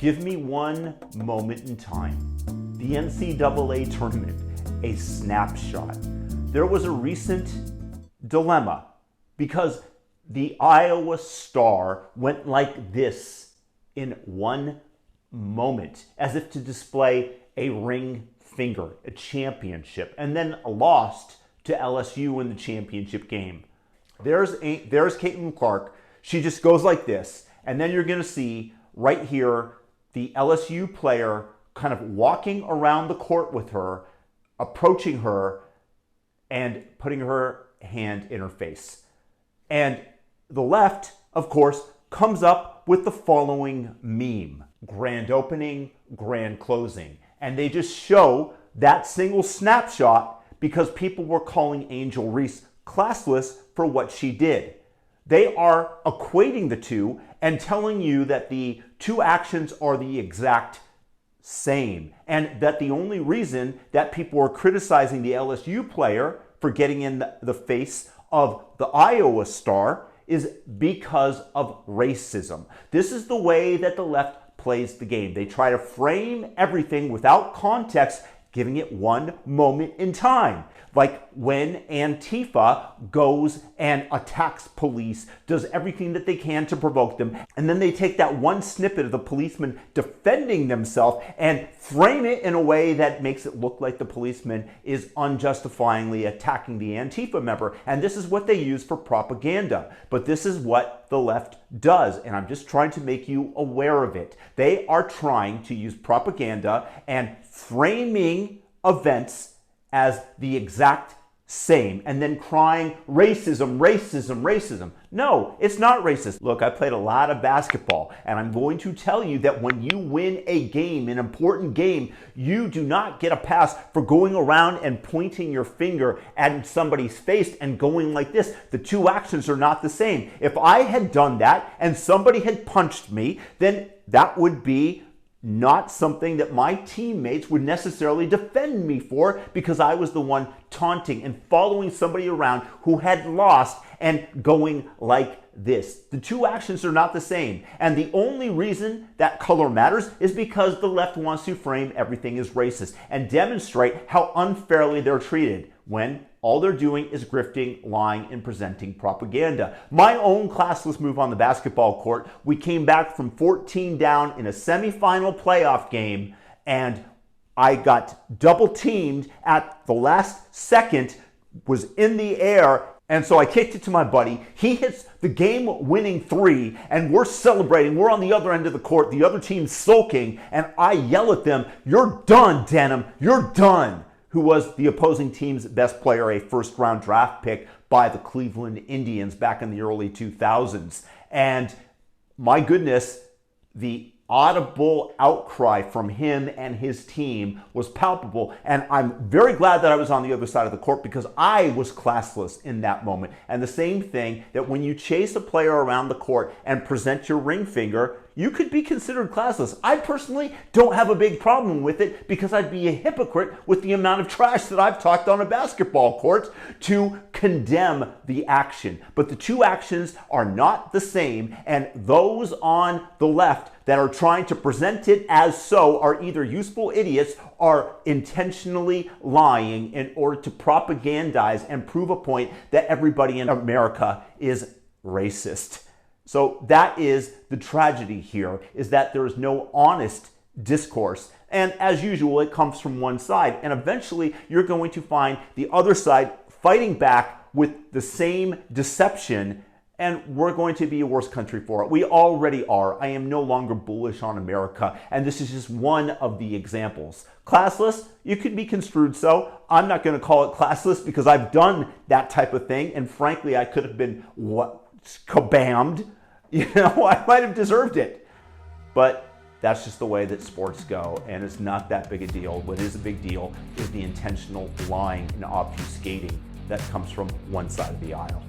Give me one moment in time. The NCAA tournament, a snapshot. There was a recent dilemma because the Iowa Star went like this in one moment, as if to display a ring finger, a championship, and then lost to LSU in the championship game. There's Caitlin Clark. She just goes like this, and then you're going to see right here the LSU player kind of walking around the court with her, approaching her, and putting her hand in her face. And the left, of course, comes up with the following meme: grand opening, grand closing. And they just show that single snapshot because people were calling Angel Reese classless for what she did. They are equating the two and telling you that the two actions are the exact same, and that the only reason that people are criticizing the LSU player for getting in the face of the Iowa Star is because of racism. This is the way that the left plays the game. They try to frame everything without context, giving it one moment in time. Like when Antifa goes and attacks police, does everything that they can to provoke them, and then they take that one snippet of the policeman defending themselves and frame it in a way that makes it look like the policeman is unjustifiably attacking the Antifa member. And this is what they use for propaganda. But this is what the left does, and I'm just trying to make you aware of it. They are trying to use propaganda and framing events as the exact same, and then crying racism, racism, racism. No, it's not racist. Look, I played a lot of basketball, and I'm going to tell you that when you win a game, an important game, you do not get a pass for going around and pointing your finger at somebody's face and going like this. The two actions are not the same. If I had done that and somebody had punched me, then that would be not something that my teammates would necessarily defend me for, because I was the one taunting and following somebody around who had lost and going like this. The two actions are not the same. And the only reason that color matters is because the left wants to frame everything as racist and demonstrate how unfairly they're treated, when all they're doing is grifting, lying, and presenting propaganda. My own classless move on the basketball court, we came back from 14 down in a semifinal playoff game, and I got double teamed at the last second, was in the air, and so I kicked it to my buddy. He hits the game-winning three, and we're celebrating. We're on the other end of the court. The other team's sulking, and I yell at them, "You're done, Denham. You're done." Who was the opposing team's best player, a first-round draft pick by the Cleveland Indians back in the early 2000s. And my goodness, the audible outcry from him and his team was palpable. And I'm very glad that I was on the other side of the court, because I was classless in that moment. And the same thing, that when you chase a player around the court and present your ring finger, you could be considered classless. I personally don't have a big problem with it, because I'd be a hypocrite with the amount of trash that I've talked on a basketball court to condemn the action. But the two actions are not the same, and those on the left that are trying to present it as so are either useful idiots or intentionally lying in order to propagandize and prove a point that everybody in America is racist. So that is the tragedy here, is that there is no honest discourse. And as usual, it comes from one side. And eventually, you're going to find the other side fighting back with the same deception, and we're going to be a worse country for it. We already are. I am no longer bullish on America, and this is just one of the examples. Classless, you could be construed so. I'm not going to call it classless, because I've done that type of thing, and frankly, I could have been kabammed. You know, I might have deserved it. But that's just the way that sports go, and it's not that big a deal. What is a big deal is the intentional lying and obfuscating that comes from one side of the aisle.